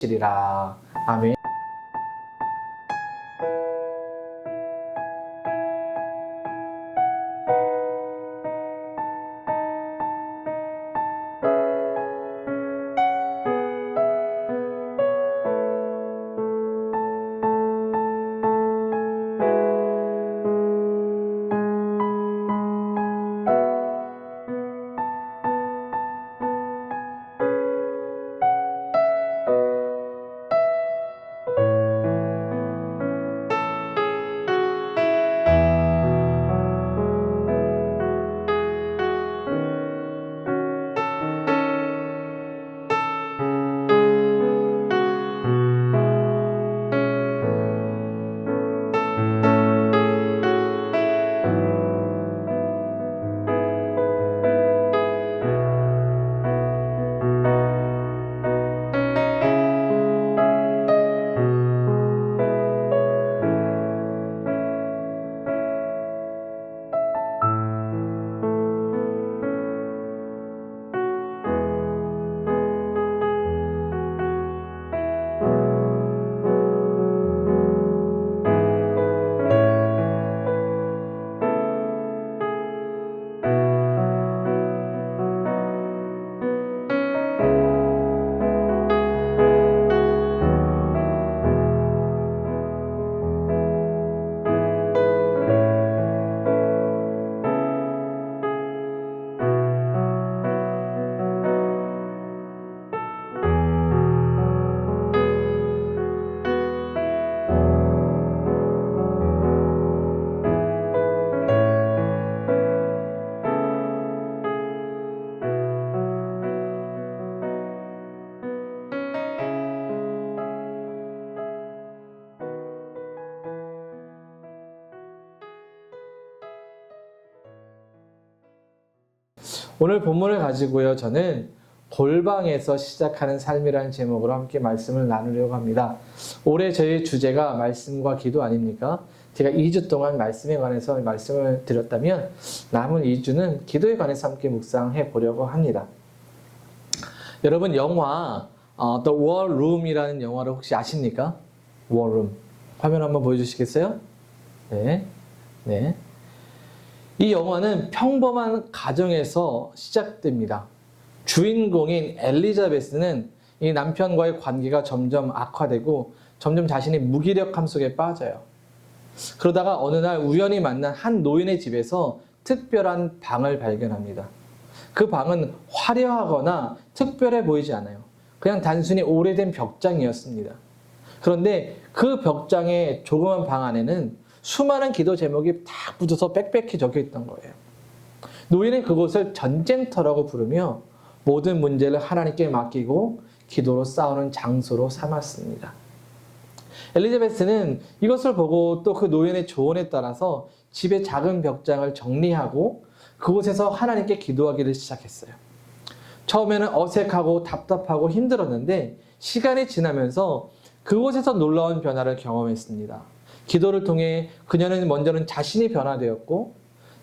시리라. 아멘. 오늘 본문을 가지고요, 저는 골방에서 시작하는 삶이라는 제목으로 함께 말씀을 나누려고 합니다. 올해 저희 주제가 말씀과 기도 아닙니까? 제가 2주 동안 말씀에 관해서 말씀을 드렸다면 남은 2주는 기도에 관해서 함께 묵상해 보려고 합니다. 여러분, 영화 The War Room이라는 영화를 혹시 아십니까? War Room. 화면 한번 보여주시겠어요? 네. 네. 이 영화는 평범한 가정에서 시작됩니다. 주인공인 엘리자베스는 이 남편과의 관계가 점점 악화되고 점점 자신의 무기력함 속에 빠져요. 그러다가 어느 날 우연히 만난 한 노인의 집에서 특별한 방을 발견합니다. 그 방은 화려하거나 특별해 보이지 않아요. 그냥 단순히 오래된 벽장이었습니다. 그런데 그 벽장의 조그만 방 안에는 수많은 기도 제목이 딱 붙어서 빽빽히 적혀 있던 거예요. 노인은 그곳을 전쟁터라고 부르며 모든 문제를 하나님께 맡기고 기도로 싸우는 장소로 삼았습니다. 엘리자베스는 이것을 보고 또 그 노인의 조언에 따라서 집의 작은 벽장을 정리하고 그곳에서 하나님께 기도하기를 시작했어요. 처음에는 어색하고 답답하고 힘들었는데 시간이 지나면서 그곳에서 놀라운 변화를 경험했습니다. 기도를 통해 그녀는 먼저는 자신이 변화되었고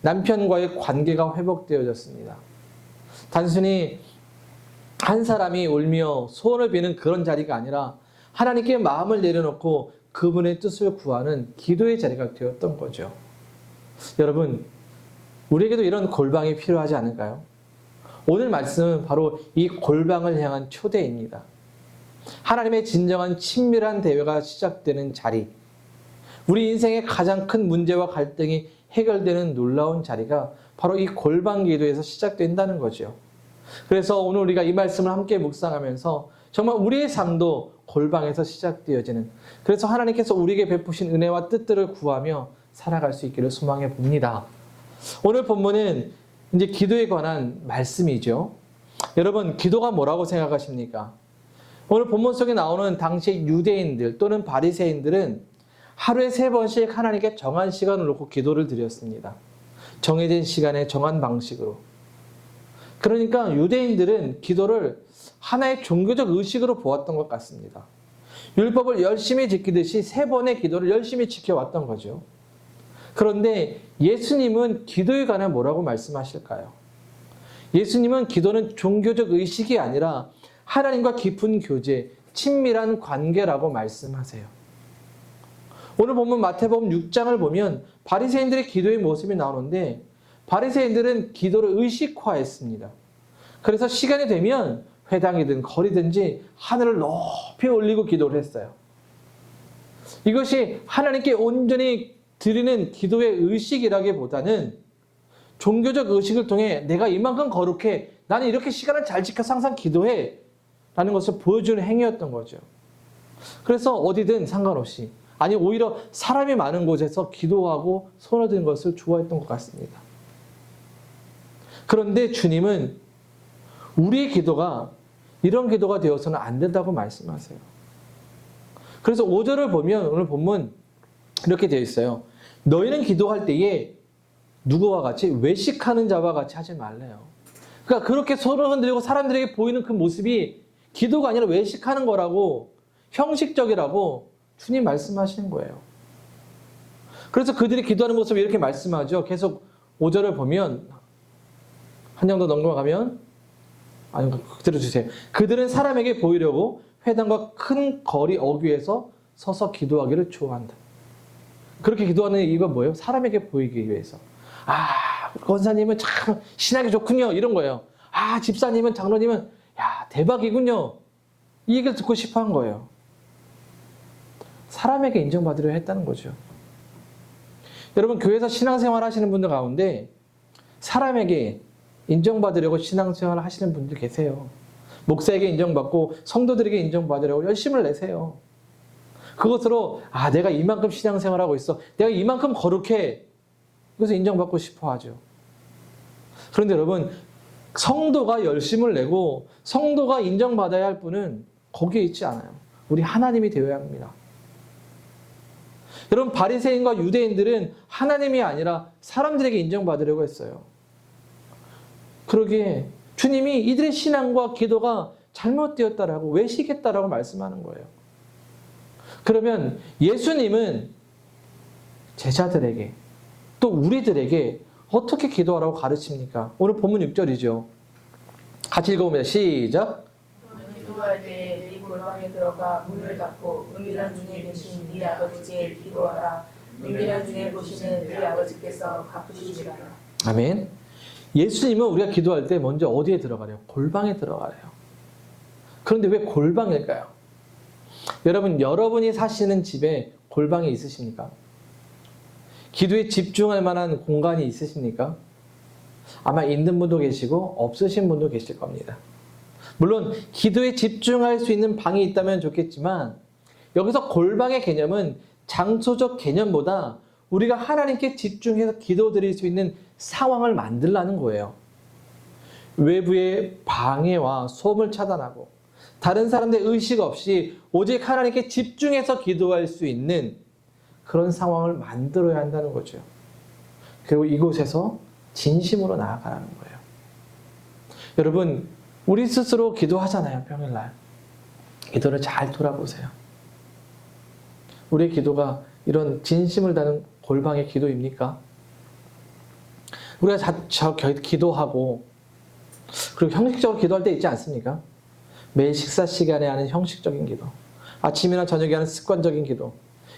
남편과의 관계가 회복되어졌습니다. 단순히 한 사람이 울며 소원을 비는 그런 자리가 아니라 하나님께 마음을 내려놓고 그분의 뜻을 구하는 기도의 자리가 되었던 거죠. 여러분, 우리에게도 이런 골방이 필요하지 않을까요? 오늘 말씀은 바로 이 골방을 향한 초대입니다. 하나님의 진정한 친밀한 대화가 시작되는 자리, 우리 인생의 가장 큰 문제와 갈등이 해결되는 놀라운 자리가 바로 이 골방 기도에서 시작된다는 거죠. 그래서 오늘 우리가 이 말씀을 함께 묵상하면서 정말 우리의 삶도 골방에서 시작되어지는, 그래서 하나님께서 우리에게 베푸신 은혜와 뜻들을 구하며 살아갈 수 있기를 소망해 봅니다. 오늘 본문은 이제 기도에 관한 말씀이죠. 여러분, 기도가 뭐라고 생각하십니까? 오늘 본문 속에 나오는 당시 유대인들 또는 바리새인들은 하루에 3번씩 하나님께 정한 시간을 놓고 기도를 드렸습니다. 정해진 시간에 정한 방식으로. 그러니까 유대인들은 기도를 하나의 종교적 의식으로 보았던 것 같습니다. 율법을 열심히 지키듯이 3번의 기도를 열심히 지켜왔던 거죠. 그런데 예수님은 기도에 관해 뭐라고 말씀하실까요? 예수님은 기도는 종교적 의식이 아니라 하나님과 깊은 교제, 친밀한 관계라고 말씀하세요. 오늘 본문 마태복음 6장을 보면 바리새인들의 기도의 모습이 나오는데 바리새인들은 기도를 의식화했습니다. 그래서 시간이 되면 회당이든 거리든지 하늘을 높이 올리고 기도를 했어요. 이것이 하나님께 온전히 드리는 기도의 의식이라기보다는 종교적 의식을 통해 내가 이만큼 거룩해, 나는 이렇게 시간을 잘 지켜서 항상 기도해 라는 것을 보여주는 행위였던 거죠. 그래서 어디든 상관없이, 아니 오히려 사람이 많은 곳에서 기도하고 손을 드는 것을 좋아했던 것 같습니다. 그런데 주님은 우리의 기도가 이런 기도가 되어서는 안 된다고 말씀하세요. 그래서 5절을 보면 오늘 본문 이렇게 되어 있어요. 너희는 기도할 때에 누구와 같이? 외식하는 자와 같이 하지 말래요. 그러니까 그렇게 손을 흔들고 사람들에게 보이는 그 모습이 기도가 아니라 외식하는 거라고, 형식적이라고 주님 말씀하시는 거예요. 그래서 그들이 기도하는 모습을 이렇게 말씀하죠. 계속 5절을 보면 한 장 더 넘어가면, 아니 들어주세요. 그들은 사람에게 보이려고 회당과 큰 거리 어귀에서 서서 기도하기를 좋아한다. 그렇게 기도하는 이유가 뭐예요? 사람에게 보이기 위해서. 아, 권사님은 참 신학이 좋군요. 이런 거예요. 아, 집사님은, 장로님은 야, 대박이군요. 이 얘기를 듣고 싶어 한 거예요. 사람에게 인정받으려 했다는 거죠. 여러분, 교회에서 신앙생활 하시는 분들 가운데 사람에게 인정받으려고 신앙생활을 하시는 분들 계세요. 목사에게 인정받고 성도들에게 인정받으려고 열심을 내세요. 그것으로 아, 내가 이만큼 신앙생활하고 있어. 내가 이만큼 거룩해. 그래서 인정받고 싶어 하죠. 그런데 여러분, 성도가 열심을 내고 성도가 인정받아야 할 분은 거기에 있지 않아요. 우리 하나님이 되어야 합니다. 여러분, 바리새인과 유대인들은 하나님이 아니라 사람들에게 인정받으려고 했어요. 그러기에 주님이 이들의 신앙과 기도가 잘못되었다라고, 외식했다라고 말씀하는 거예요. 그러면 예수님은 제자들에게 또 우리들에게 어떻게 기도하라고 가르칩니까? 오늘 본문 6절이죠. 같이 읽어보면 시작. 기도할 때 네 골방에 들어가 문을 닫고 은밀한 중에 계신 네 아버지께 기도하라. 은밀한 중에 보시는 네 아버지께서 갚으시리라. 아멘. 예수님은 우리가 기도할 때 먼저 어디에 들어가래요? 골방에 들어가래요. 그런데 왜 골방일까요? 여러분, 여러분이 사시는 집에 골방이 있으십니까? 기도에 집중할 만한 공간이 있으십니까? 아마 있는 분도 계시고 없으신 분도 계실 겁니다. 물론 기도에 집중할 수 있는 방이 있다면 좋겠지만 여기서 골방의 개념은 장소적 개념보다 우리가 하나님께 집중해서 기도드릴 수 있는 상황을 만들라는 거예요. 외부의 방해와 소음을 차단하고 다른 사람들의 의식 없이 오직 하나님께 집중해서 기도할 수 있는 그런 상황을 만들어야 한다는 거죠. 그리고 이곳에서 진심으로 나아가라는 거예요. 여러분, 우리 스스로 기도하잖아요, 평일날. 기도를 잘 돌아보세요. 우리의 기도가 이런 진심을 다하는 골방의 기도입니까? 우리가 기도하고 그리고 형식적으로 기도할 때 있지 않습니까? 매일 식사 시간에 하는 형식적인 기도, 아침이나 저녁에 하는 습관적인 기도,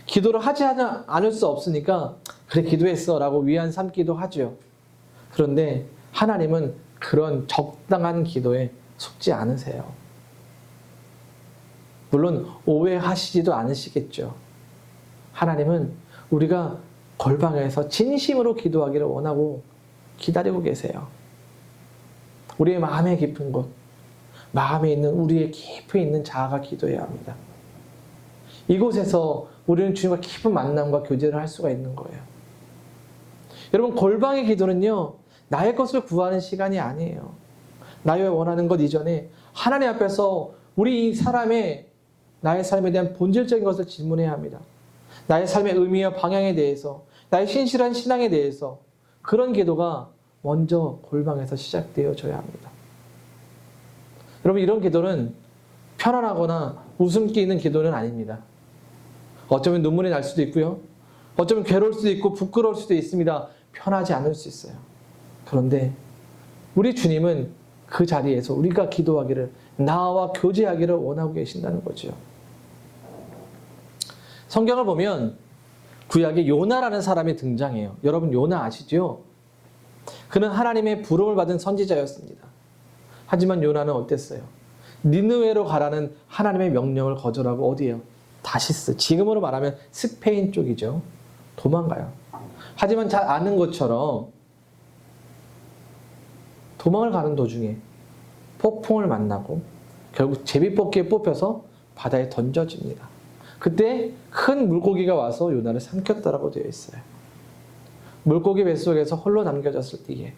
기도를 하지 않을 수 없으니까 그래 기도했어 라고 위안 삼기도 하죠. 그런데 하나님은 그런 적당한 기도에 속지 않으세요. 물론 오해하시지도 않으시겠죠. 하나님은 우리가 골방에서 진심으로 기도하기를 원하고 기다리고 계세요. 우리의 마음의 깊은 곳, 마음에 있는 우리의 깊이 있는 자아가 기도해야 합니다. 이곳에서 우리는 주님과 깊은 만남과 교제를 할 수가 있는 거예요. 여러분, 골방의 기도는요, 나의 것을 구하는 시간이 아니에요. 나의 원하는 것 이전에 하나님 앞에서 우리 이 사람의 나의 삶에 대한 본질적인 것을 질문해야 합니다. 나의 삶의 의미와 방향에 대해서, 나의 신실한 신앙에 대해서 그런 기도가 먼저 골방에서 시작되어져야 합니다. 여러분, 이런 기도는 편안하거나 웃음기 있는 기도는 아닙니다. 어쩌면 눈물이 날 수도 있고요. 어쩌면 괴로울 수도 있고 부끄러울 수도 있습니다. 편하지 않을 수 있어요. 그런데 우리 주님은 그 자리에서 우리가 기도하기를, 나와 교제하기를 원하고 계신다는 거죠. 성경을 보면 구약에 요나라는 사람이 등장해요. 여러분 요나 아시죠? 그는 하나님의 부름을 받은 선지자였습니다. 하지만 요나는 어땠어요? 니느웨로 가라는 하나님의 명령을 거절하고 어디에요? 다시스, 지금으로 말하면 스페인 쪽이죠. 도망가요. 하지만 잘 아는 것처럼 도망을 가는 도중에 폭풍을 만나고 결국 제비뽑기에 뽑혀서 바다에 던져집니다. 그때 큰 물고기가 와서 요나를 삼켰다라고 되어 있어요. 물고기 뱃속에서 홀로 남겨졌을 때에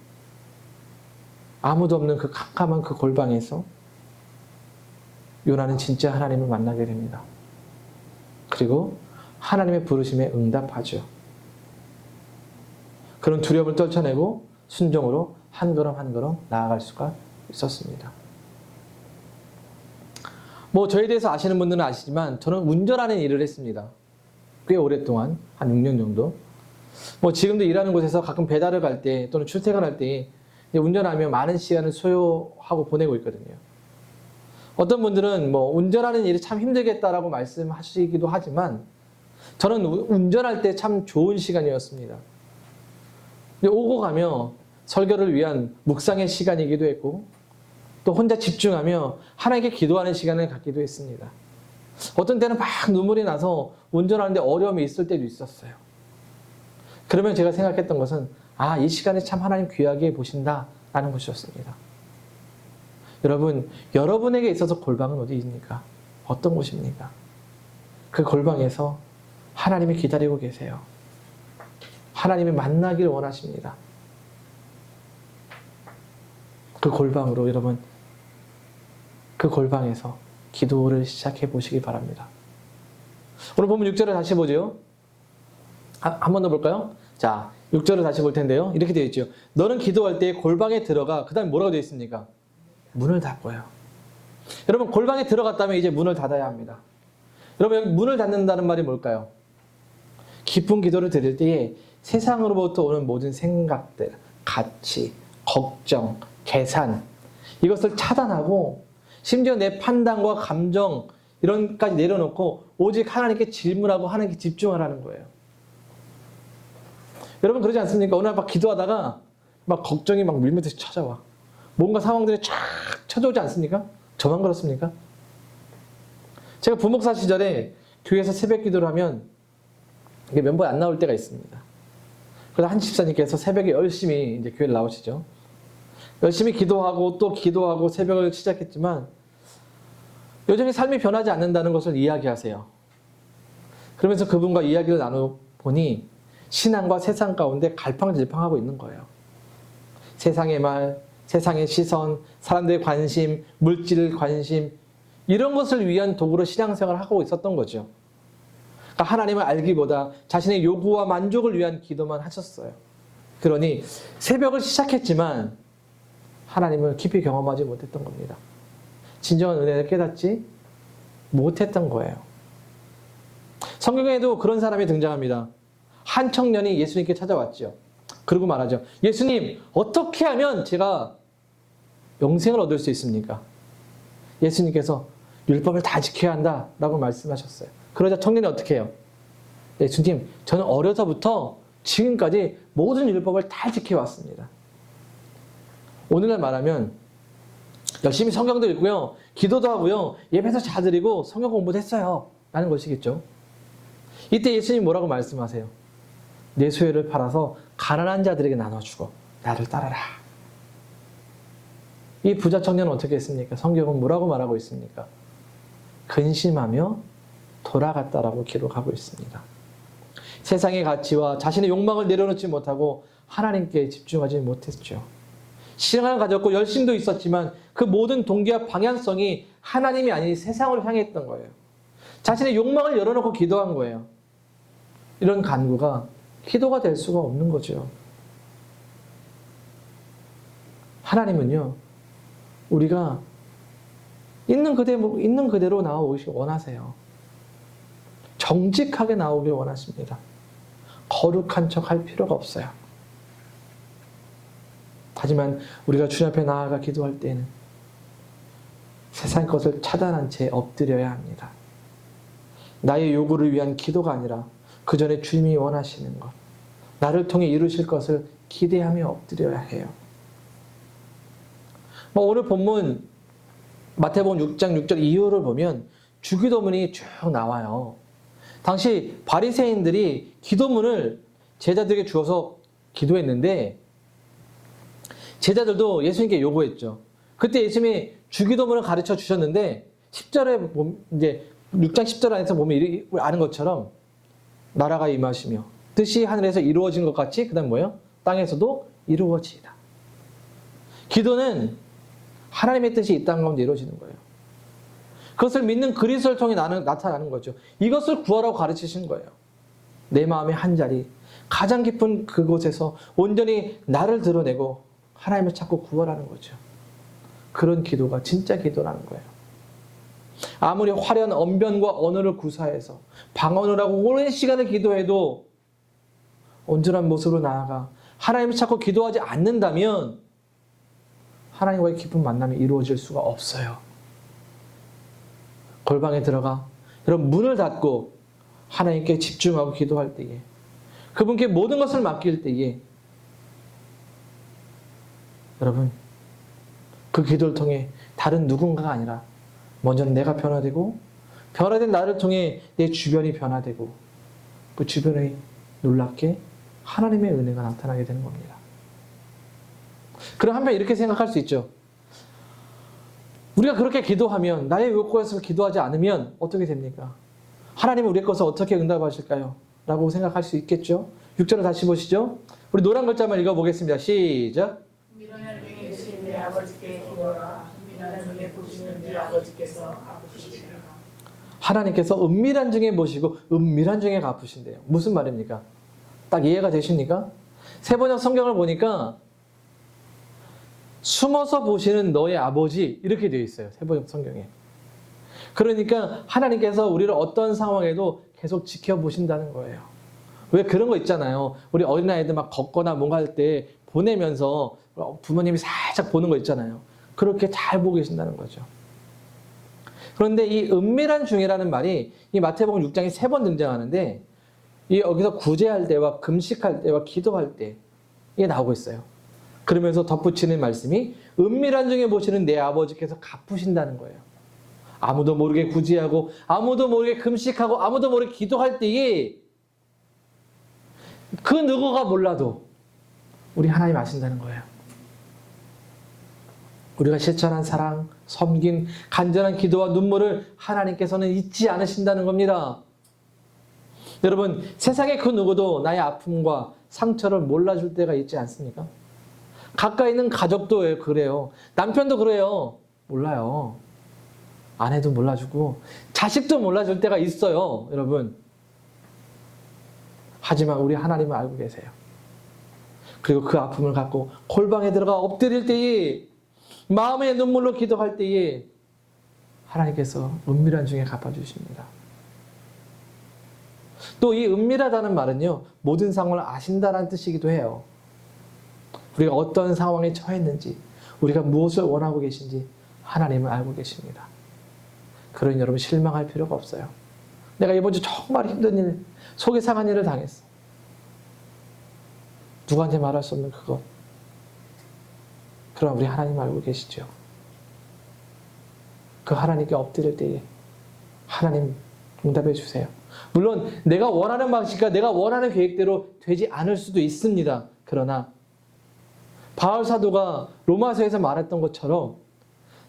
아무도 없는 그 캄캄한 그 골방에서 요나는 진짜 하나님을 만나게 됩니다. 그리고 하나님의 부르심에 응답하죠. 그런 두려움을 떨쳐내고 순종으로 한 걸음 한 걸음 나아갈 수가 있었습니다. 뭐 저에 대해서 아시는 분들은 아시지만 저는 운전하는 일을 했습니다. 꽤 오랫동안, 한 6년 정도. 뭐 지금도 일하는 곳에서 가끔 배달을 갈 때 또는 출퇴근할 때 운전하며 많은 시간을 소요하고 보내고 있거든요. 어떤 분들은 뭐 운전하는 일이 참 힘들겠다라고 말씀하시기도 하지만 저는 운전할 때 참 좋은 시간이었습니다. 오고 가며 설교를 위한 묵상의 시간이기도 했고 또 혼자 집중하며 하나님께 기도하는 시간을 갖기도 했습니다. 어떤 때는 막 눈물이 나서 운전하는데 어려움이 있을 때도 있었어요. 그러면 제가 생각했던 것은 이 시간에 참 하나님 귀하게 보신다라는 것이었습니다. 여러분, 여러분에게 있어서 골방은 어디입니까? 어떤 곳입니까? 그 골방에서 하나님이 기다리고 계세요. 하나님이 만나기를 원하십니다. 그 골방으로 여러분, 그 골방에서 기도를 시작해 보시기 바랍니다. 오늘 보면 6절을 다시 보죠. 한 번 더 볼까요? 자, 6절을 다시 볼 텐데요. 이렇게 되어 있죠. 너는 기도할 때 골방에 들어가, 그 다음에 뭐라고 되어 있습니까? 문을 닫고요. 여러분, 골방에 들어갔다면 이제 문을 닫아야 합니다. 여러분, 문을 닫는다는 말이 뭘까요? 깊은 기도를 드릴 때에 세상으로부터 오는 모든 생각들, 가치, 걱정, 계산, 이것을 차단하고 심지어 내 판단과 감정 이런 것까지 내려놓고 오직 하나님께 질문하고 하나님께 집중하라는 거예요. 여러분 그러지 않습니까? 어느 날 막 기도하다가 막 걱정이 막 밀면서 찾아와. 뭔가 상황들이 쫙 찾아오지 않습니까? 저만 그렇습니까? 제가 부목사 시절에 교회에서 새벽 기도를 하면 이게 멤버에 안 나올 때가 있습니다. 그래서 한 집사님께서 새벽에 열심히 이제 교회를 나오시죠. 열심히 기도하고 또 기도하고 새벽을 시작했지만 여전히 삶이 변하지 않는다는 것을 이야기하세요. 그러면서 그분과 이야기를 나눠보니 신앙과 세상 가운데 갈팡질팡하고 있는 거예요. 세상의 말, 세상의 시선, 사람들의 관심, 물질 관심 이런 것을 위한 도구로 신앙생활을 하고 있었던 거죠. 그러니까 하나님을 알기보다 자신의 요구와 만족을 위한 기도만 하셨어요. 그러니 새벽을 시작했지만 하나님을 깊이 경험하지 못했던 겁니다. 진정한 은혜를 깨닫지 못했던 거예요. 성경에도 그런 사람이 등장합니다. 한 청년이 예수님께 찾아왔죠. 그러고 말하죠. 예수님, 어떻게 하면 제가 영생을 얻을 수 있습니까? 예수님께서 율법을 다 지켜야 한다라고 말씀하셨어요. 그러자 청년이 어떻게 해요? 예수님, 저는 어려서부터 지금까지 모든 율법을 다 지켜왔습니다. 오늘날 말하면 열심히 성경도 읽고요. 기도도 하고요. 예배도 잘 드리고 성경 공부도 했어요. 라는 것이겠죠. 이때 예수님 뭐라고 말씀하세요? 내 소유를 팔아서 가난한 자들에게 나눠주고 나를 따라라. 이 부자 청년은 어떻게 했습니까? 성경은 뭐라고 말하고 있습니까? 근심하며 돌아갔다라고 기록하고 있습니다. 세상의 가치와 자신의 욕망을 내려놓지 못하고 하나님께 집중하지 못했죠. 신앙을 가졌고 열심도 있었지만 그 모든 동기와 방향성이 하나님이 아닌 세상을 향했던 거예요. 자신의 욕망을 열어놓고 기도한 거예요. 이런 간구가 기도가 될 수가 없는 거죠. 하나님은요, 우리가 있는 그대로 나오기 원하세요. 정직하게 나오길 원하십니다. 거룩한 척 할 필요가 없어요. 하지만 우리가 주님 앞에 나아가 기도할 때에는 세상 것을 차단한 채 엎드려야 합니다. 나의 요구를 위한 기도가 아니라 그 전에 주님이 원하시는 것, 나를 통해 이루실 것을 기대하며 엎드려야 해요. 오늘 본문 마태복음 6장 6절 이후를 보면 주기도문이 쭉 나와요. 당시 바리새인들이 기도문을 제자들에게 주어서 기도했는데 제자들도 예수님께 요구했죠. 그때 예수님이 주기도문을 가르쳐 주셨는데 10절에 이제 6장 10절 안에서 보면 아는 것처럼 나라가 임하시며 뜻이 하늘에서 이루어진 것 같이 그다음 뭐예요? 땅에서도 이루어지이다. 기도는 하나님의 뜻이 이 땅 가운데 이루어지는 거예요. 그것을 믿는 그리스도를 통해 나타나는 거죠. 이것을 구하라고 가르치신 거예요. 내 마음의 한 자리, 가장 깊은 그곳에서 온전히 나를 드러내고 하나님을 찾고 구하라는 거죠. 그런 기도가 진짜 기도라는 거예요. 아무리 화려한 언변과 언어를 구사해서 방언을 하고 오랜 시간을 기도해도 온전한 모습으로 나아가 하나님을 찾고 기도하지 않는다면 하나님과의 깊은 만남이 이루어질 수가 없어요. 골방에 들어가 여러분 문을 닫고 하나님께 집중하고 기도할 때에 그분께 모든 것을 맡길 때에 여러분 그 기도를 통해 다른 누군가가 아니라 먼저는 내가 변화되고 변화된 나를 통해 내 주변이 변화되고 그 주변에 놀랍게 하나님의 은혜가 나타나게 되는 겁니다. 그럼 한편 이렇게 생각할 수 있죠. 우리가 그렇게 기도하면 나의 욕구에서 기도하지 않으면 어떻게 됩니까? 하나님은 우리의 것을 어떻게 응답하실까요? 라고 생각할 수 있겠죠. 6절을 다시 보시죠. 우리 노란 글자만 읽어보겠습니다. 시작. 미련한 중에 계신 내 아버지께 기도하라. 미련한 중에 보시는 네 아버지께서 갚으시리라. 하나님께서 은밀한 중에 보시고 은밀한 중에 갚으신대요. 무슨 말입니까? 딱 이해가 되십니까? 세번역 성경을 보니까 숨어서 보시는 너의 아버지 이렇게 되어 있어요. 세번역 성경에. 그러니까 하나님께서 우리를 어떤 상황에도 계속 지켜보신다는 거예요. 왜 그런 거 있잖아요. 우리 어린아이들 막 걷거나 뭔가 할 때 보내면서 부모님이 살짝 보는 거 있잖아요. 그렇게 잘 보고 계신다는 거죠. 그런데 이 은밀한 중이라는 말이 이 마태복음 6장에 3번 등장하는데 이 여기서 구제할 때와 금식할 때와 기도할 때 이게 나오고 있어요. 그러면서 덧붙이는 말씀이 은밀한 중에 보시는 내 아버지께서 갚으신다는 거예요. 아무도 모르게 구제하고 아무도 모르게 금식하고 아무도 모르게 기도할 때에 그 누구가 몰라도 우리 하나님 아신다는 거예요. 우리가 실천한 사랑, 섬김, 간절한 기도와 눈물을 하나님께서는 잊지 않으신다는 겁니다. 여러분, 세상의 그 누구도 나의 아픔과 상처를 몰라줄 때가 있지 않습니까? 가까이 있는 가족도 그래요. 남편도 그래요. 몰라요. 아내도 몰라주고 자식도 몰라줄 때가 있어요. 여러분. 하지만 우리 하나님은 알고 계세요. 그리고 그 아픔을 갖고 골방에 들어가 엎드릴 때에 마음의 눈물로 기도할 때에 하나님께서 은밀한 중에 갚아주십니다. 또 이 은밀하다는 말은요. 모든 상황을 아신다는 뜻이기도 해요. 우리가 어떤 상황에 처했는지 우리가 무엇을 원하고 계신지 하나님은 알고 계십니다. 그러니 여러분 실망할 필요가 없어요. 내가 이번 주 정말 힘든 일, 속이 상한 일을 당했어. 누구한테 말할 수 없는 그것. 그럼 우리 하나님 알고 계시죠. 그 하나님께 엎드릴 때에 하나님 응답해 주세요. 물론 내가 원하는 방식과 내가 원하는 계획대로 되지 않을 수도 있습니다. 그러나 바울 사도가 로마서에서 말했던 것처럼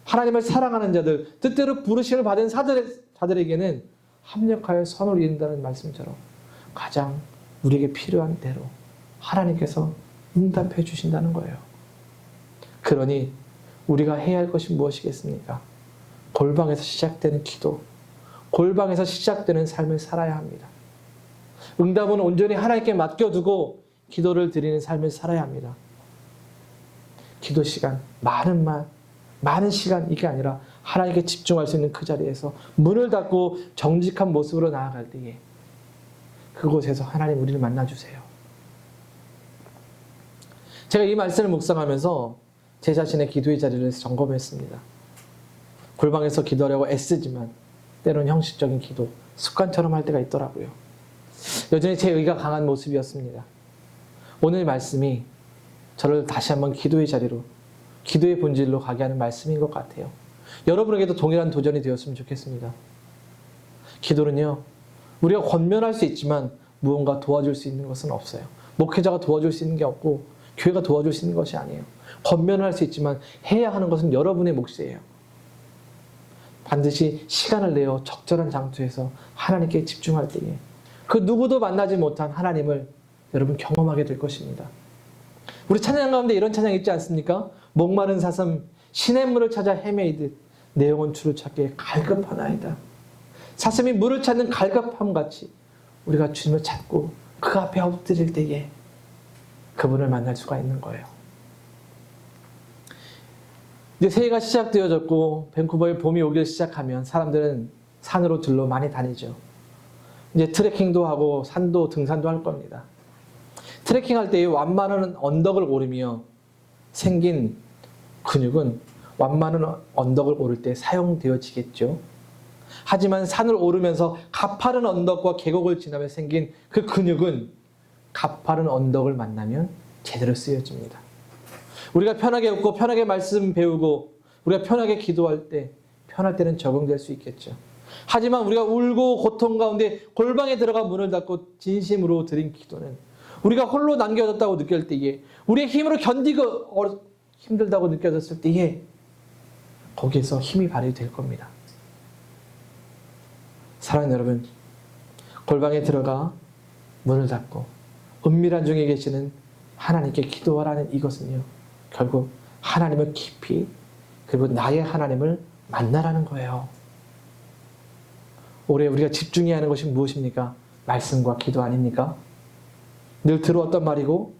하나님을 사랑하는 자들, 뜻대로 부르심을 받은 자들에게는 합력하여 선을 이룬다는 말씀처럼 가장 우리에게 필요한 대로 하나님께서 응답해 주신다는 거예요. 그러니 우리가 해야 할 것이 무엇이겠습니까? 골방에서 시작되는 기도, 골방에서 시작되는 삶을 살아야 합니다. 응답은 온전히 하나님께 맡겨두고 기도를 드리는 삶을 살아야 합니다. 기도 시간, 많은 시간 이게 아니라 하나님께 집중할 수 있는 그 자리에서 문을 닫고 정직한 모습으로 나아갈 때에 그곳에서 하나님 우리를 만나주세요. 제가 이 말씀을 묵상하면서 제 자신의 기도의 자리를 점검했습니다. 골방에서 기도하려고 애쓰지만 때로는 형식적인 기도, 습관처럼 할 때가 있더라고요. 여전히 제 의가 강한 모습이었습니다. 오늘 말씀이 저를 다시 한번 기도의 자리로, 기도의 본질로 가게 하는 말씀인 것 같아요. 여러분에게도 동일한 도전이 되었으면 좋겠습니다. 기도는요, 우리가 권면할 수 있지만 무언가 도와줄 수 있는 것은 없어요. 목회자가 도와줄 수 있는 게 없고 교회가 도와줄 수 있는 것이 아니에요. 권면을 할 수 있지만 해야 하는 것은 여러분의 몫이에요. 반드시 시간을 내어 적절한 장소에서 하나님께 집중할 때에 그 누구도 만나지 못한 하나님을 여러분 경험하게 될 것입니다. 우리 찬양 가운데 이런 찬양 있지 않습니까? 목마른 사슴 시냇물을 찾아 헤매이듯 내 영혼 주를 찾기에 갈급하나이다. 사슴이 물을 찾는 갈급함같이 우리가 주님을 찾고 그 앞에 엎드릴 때에 그분을 만날 수가 있는 거예요. 이제 새해가 시작되어졌고 밴쿠버에 봄이 오기 시작하면 사람들은 산으로 들러 많이 다니죠. 이제 트레킹도 하고 산도 등산도 할 겁니다. 트레킹할 때 완만한 언덕을 오르며 생긴 근육은 완만한 언덕을 오를 때 사용되어지겠죠. 하지만 산을 오르면서 가파른 언덕과 계곡을 지나며 생긴 그 근육은 가파른 언덕을 만나면 제대로 쓰여집니다. 우리가 편하게 웃고 편하게 말씀 배우고 우리가 편하게 기도할 때 편할 때는 적응될 수 있겠죠. 하지만 우리가 울고 고통 가운데 골방에 들어가 문을 닫고 진심으로 드린 기도는 우리가 홀로 남겨졌다고 느낄 때에 우리의 힘으로 견디고 힘들다고 느껴졌을 때에 거기에서 힘이 발휘될 겁니다. 사랑하는 여러분, 골방에 들어가 문을 닫고 은밀한 중에 계시는 하나님께 기도하라는 이것은요, 결국 하나님을 깊이 그리고 나의 하나님을 만나라는 거예요. 올해 우리가 집중해야 하는 것이 무엇입니까? 말씀과 기도 아닙니까? 늘 들어왔던 말이고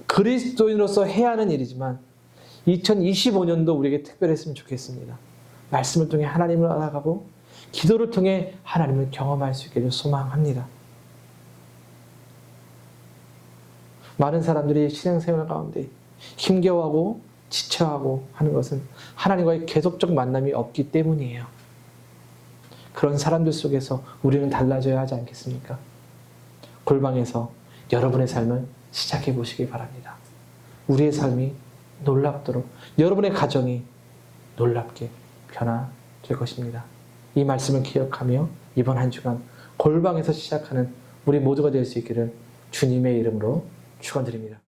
그리스도인으로서 해야 하는 일이지만 2025년도 우리에게 특별했으면 좋겠습니다. 말씀을 통해 하나님을 알아가고 기도를 통해 하나님을 경험할 수 있기를 소망합니다. 많은 사람들이 신앙생활 가운데 힘겨워하고 지쳐하고 하는 것은 하나님과의 계속적 만남이 없기 때문이에요. 그런 사람들 속에서 우리는 달라져야 하지 않겠습니까? 골방에서 여러분의 삶을 시작해 보시기 바랍니다. 우리의 삶이 놀랍도록 여러분의 가정이 놀랍게 변화될 것입니다. 이 말씀을 기억하며 이번 한 주간 골방에서 시작하는 우리 모두가 될 수 있기를 주님의 이름으로 축원드립니다.